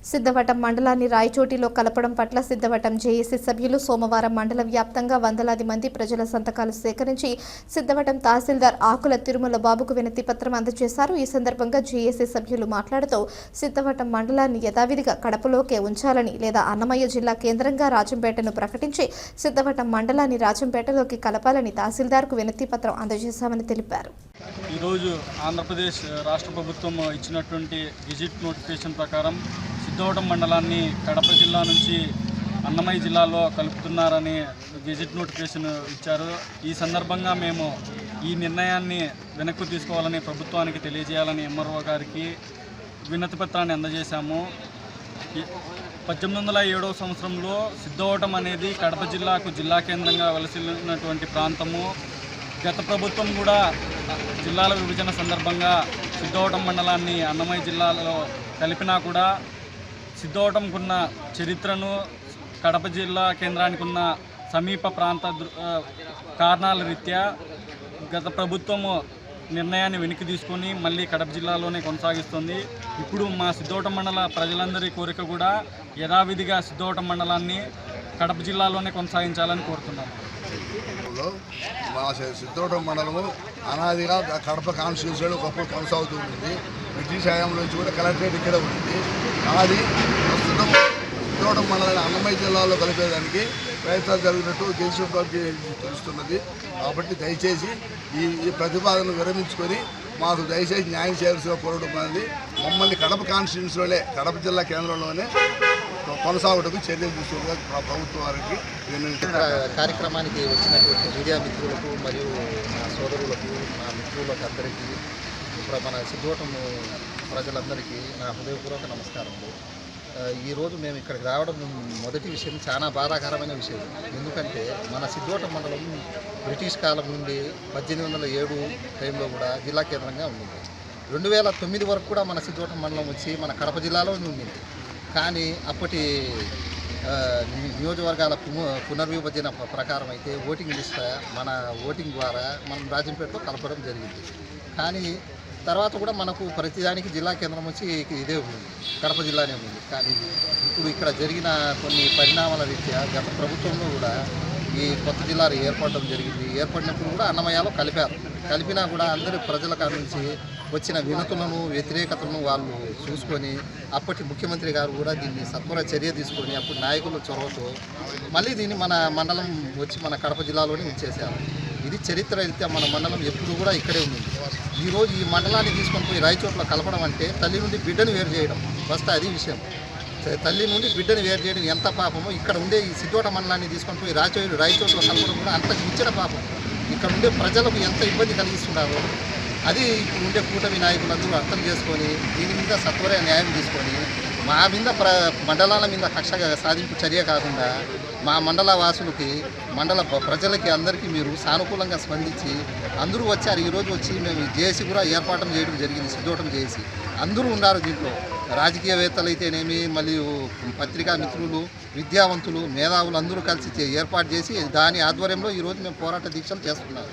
సిద్ధవటం మండలాన్ని రాయచోటిలో కలపడం పట్ల సిద్ధవటం జేఏసీ సభ్యులు సోమవారం మండల వ్యాప్తంగా వందలాది మంది ప్రజల సంతకాలు సేకరించి సిద్ధవటం తహసీల్దార్ ఆకుల తిరుమల బాబుకు వినతి పత్రం అందజేశారు. ఈ సందర్భంగా జేఏసీ సభ్యులు మాట్లాడుతూ సిద్ధవటం మండలాన్ని యథావిధిగా కడపలోకే ఉంచాలని లేదా అన్నమయ్య జిల్లా కేంద్రంగా రాజంపేటను ప్రకటించి సిద్ధవటం మండలాన్ని రాజంపేటలోకి కలపాలని తహసీల్దార్కు వినతి పత్రం అందజేశామని తెలిపారు. ఈరోజు ఆంధ్రప్రదేశ్ రాష్ట్ర ప్రభుత్వం ఇచ్చినటువంటి గెజిట్ నోటిఫికేషన్ ప్రకారం సిద్ధవటం మండలాన్ని కడప జిల్లా నుంచి అన్నమయ్య జిల్లాలో కలుపుతున్నారని గెజిట్ నోటిఫికేషన్ ఇచ్చారు. ఈ సందర్భంగా మేము ఈ నిర్ణయాన్ని వెనక్కు తీసుకోవాలని ప్రభుత్వానికి తెలియజేయాలని ఎంఆర్ఓ గారికి వినతి పత్రాన్ని అందజేశాము. 1807 సంవత్సరంలో సిద్ధవటం అనేది కడప జిల్లాకు జిల్లా కేంద్రంగా వలసిల్లినటువంటి ప్రాంతము. గత ప్రభుత్వం కూడా జిల్లాల విభజన సందర్భంగా సిద్ధవటం మండలాన్ని అన్నమయ్య జిల్లాలో కలిపినా కూడా సిద్ధవటంకున్న చరిత్రను కడప జిల్లా కేంద్రానికి ఉన్న సమీప ప్రాంత కారణాల రీత్యా గత ప్రభుత్వము నిర్ణయాన్ని వెనక్కి తీసుకొని మళ్ళీ కడప జిల్లాలోనే కొనసాగిస్తుంది. ఇప్పుడు మా సిద్ధవటం మండల ప్రజలందరి కోరిక కూడా యథావిధిగా సిద్ధవటం మండలాన్ని కడప జిల్లాలోనే కొనసాగించాలని కోరుతున్నాము. మా సిద్ధవటం మండలము అనాదిగా కడప కాన్స్టిట్యూన్సీలో ఒకప్పుడు కొనసాగుతూ ఉంటుంది. బ్రిటిష్ హయాంలో నుంచి కూడా కలెక్టరేట్ ఇక్కడ ఉంది. కానీ ప్రస్తుతం సిద్ధవటం మండలాన్ని అన్నమయ్య జిల్లాలో కలిపేదానికి ప్రయత్నాలు జరిగినట్టు తెలుస్తున్నది. కాబట్టి దయచేసి ఈ ప్రతిపాదనను విరమించుకొని మాకు దయచేసి న్యాయం చేయాల్సిన కోరడం అనేది మమ్మల్ని కడప కాన్స్టిట్యూన్సీలోనే కడప జిల్లా కేంద్రంలోనే కొనసాగుటకు చర్యలు తీసుకుని ప్రభుత్వం వారికి కార్యక్రమానికి వచ్చినటువంటి మీడియా మిత్రులకు మరియు మా సోదరులకు మా మిత్రులకు అందరికీ మన సిద్ధవటం ప్రజలందరికీ నా హృదయపూర్వక నమస్కారములు. ఈరోజు మేము ఇక్కడికి రావడం మొదటి విషయం చాలా బాధాకరమైన విషయం. ఎందుకంటే మన సిద్ధవటం మండలం బ్రిటిష్ కాలం నుండి 1807 టైంలో కూడా జిల్లా కేంద్రంగా ఉండింది. 2009 వరకు కూడా మన సిద్ధవటం మండలం వచ్చి మన కడప జిల్లాలో ఉండింది. కానీ అప్పటి నియోజకవర్గాల పునర్విభజన ప్రకారం అయితే ఓటింగ్ లిస్ట్ మన ఓటింగ్ ద్వారా మనం రాజంపేటలో కలపడం జరిగింది. కానీ తర్వాత కూడా మనకు ప్రతిదానికి జిల్లా కేంద్రం వచ్చి ఇదే ఉంది, కడప జిల్లానే ఉంది. కానీ ఇప్పుడు ఇక్కడ జరిగిన కొన్ని పరిణామాల రీత్యా గత ప్రభుత్వంలో కూడా ఈ కొత్త జిల్లాలు ఏర్పడడం జరిగింది. ఏర్పడినప్పుడు కూడా అన్నమయ్యలో కలిపినా కూడా అందరి ప్రజల కాడ నుంచి వచ్చిన వినతులను వ్యతిరేకతలను వాళ్ళు చూసుకొని అప్పటి ముఖ్యమంత్రి గారు కూడా దీన్ని సత్వర చర్య తీసుకొని అప్పుడు నాయకుల చొరవతో మళ్ళీ దీన్ని మన మండలం వచ్చి మన కడప జిల్లాలోనే ఉంచేశారు. ఇది చరిత్ర రీత్యా మన మండలం ఎప్పుడు కూడా ఇక్కడే ఉంది. ఈరోజు ఈ మండలాన్ని తీసుకొని పోయి రాయచోట్ల కలపడం అంటే తల్లి నుండి బిడ్డను వేరు చేయడం. ఫస్ట్ అది విషయం. తల్లి నుండి బిడ్డను వేరు చేయడం ఎంత పాపమో ఇక్కడ ఉండే ఈ సిద్ధవటం మండలాన్ని తీసుకొని పోయి రాయచోట్ల కలపడం కూడా అంత మించిన పాపం. ఇక్కడ ఉండే ప్రజలకు ఎంత ఇబ్బంది కలిగిస్తున్నారో అది ఇప్పుడు ఉండే కూటమి నాయకులందరూ అర్థం చేసుకొని దీని మీద సత్వర న్యాయం తీసుకొని మా మీద మండలాల మీద కక్ష సాధింపు చర్య కాకుండా మా మండల వాసులకి మండల ప్రజలకి అందరికీ మీరు సానుకూలంగా స్పందించి అందరూ వచ్చారు. ఈరోజు వచ్చి మేము జేఏసీ కూడా ఏర్పాటు చేయడం జరిగింది. సిద్ధవటం జేఏసీ అందరూ ఉన్నారు దీంట్లో. రాజకీయవేత్తలు అయితేనేమి, మరియు పత్రికా మిత్రులు, విద్యావంతులు, మేధావులు అందరూ కలిసి ఏర్పాటు చేసి దాని ఆధ్వర్యంలో ఈరోజు మేము పోరాట దీక్షలు చేస్తున్నాము.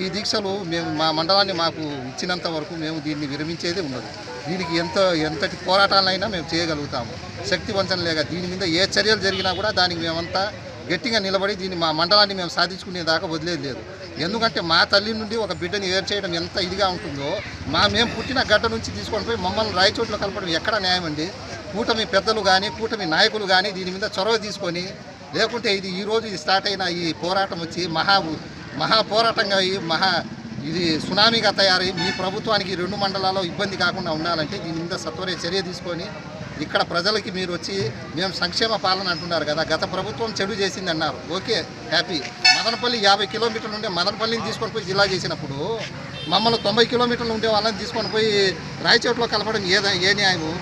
ఈ దీక్షలు మేము మా మండలాన్ని మాకు ఇచ్చినంత వరకు మేము దీన్ని విరమించేదే ఉండదు. దీనికి ఎంతటి పోరాటాలైనా మేము చేయగలుగుతాము. శక్తి వంచన లేక దీని మీద ఏ చర్యలు జరిగినా కూడా దానికి మేమంతా గట్టిగా నిలబడి దీన్ని మా మండలాన్ని మేము సాధించుకునేదాకా వదిలేదు లేదు. ఎందుకంటే మా తల్లి నుండి ఒక బిడ్డని ఏర్ చేయడం ఎంత ఇదిగా ఉంటుందో మేము పుట్టిన గడ్డ నుంచి తీసుకొని పోయి మమ్మల్ని రాయచోట్ల కలపడం ఎక్కడ న్యాయం అండి? కూటమి పెద్దలు కానీ కూటమి నాయకులు కానీ దీని మీద చొరవ తీసుకొని లేకుంటే ఇది ఈరోజు స్టార్ట్ అయిన ఈ పోరాటం వచ్చి మహా పోరాటంగా ఇది సునామీగా తయారై మీ ప్రభుత్వానికి 2 మండలాల్లో ఇబ్బంది కాకుండా ఉండాలంటే దీని మీద సత్వర చర్య తీసుకొని ఇక్కడ ప్రజలకి మీరు వచ్చి మేము సంక్షేమ పాలన అంటున్నారు కదా, గత ప్రభుత్వం చెడు చేసింది అన్నారు. Okay, happy. మదనపల్లి 50 కిలోమీటర్లు ఉండే మదనపల్లిని తీసుకొని పోయి జిల్లా చేసినప్పుడు మమ్మల్ని 90 కిలోమీటర్లు ఉండే వాళ్ళని తీసుకొని పోయి రాయచోట్లో కలపడం ఏ న్యాయము?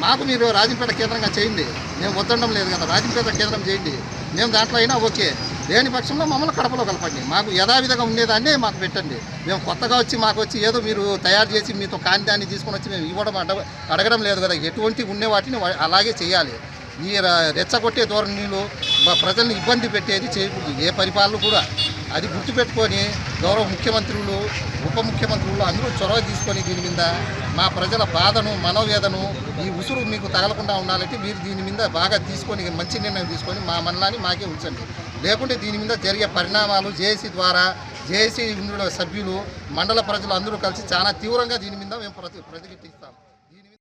మాకు మీరు రాజంపేట కేంద్రంగా చేయండి, మేము వద్దడం లేదు కదా, రాజంపేట కేంద్రం చేయండి, మేము దాంట్లో అయినా ఓకే. లేని పక్షంలో మమ్మల్ని కడపలో కలపండి. మాకు యథావిధిగా ఉండేదాన్నే మాకు పెట్టండి. మేము కొత్తగా వచ్చి మాకు వచ్చి ఏదో మీరు తయారు చేసి మీతో కాని దాన్ని తీసుకొని వచ్చి మేము ఇవ్వడం అడగడం లేదు కదా. ఎటువంటి ఉండే వాటిని అలాగే చేయాలి. ఈ రెచ్చగొట్టే ధోరణిలో ప్రజల్ని ఇబ్బంది పెట్టేది చేయకూడదు. ఏ పరిపాలన కూడా అది గుర్తుపెట్టుకొని గౌరవ ముఖ్యమంత్రులు ఉప ముఖ్యమంత్రులు అందరూ చొరవ తీసుకొని దీని మీద మా ప్రజల బాధను మనోవేదను ఈ ఉసురు మీకు తగలకుండా ఉండాలంటే మీరు దీని మీద బాగా తీసుకొని మంచి నిర్ణయం తీసుకొని మా మండలాన్ని మాకే ఉంచండి. లేకుంటే దీని మీద జరిగే పరిణామాలు జేఏసీ ద్వారా జేఏసీ సభ్యులు మండల ప్రజలు అందరూ కలిసి చాలా తీవ్రంగా దీని మీద మేము ప్రతిఘటిస్తాం.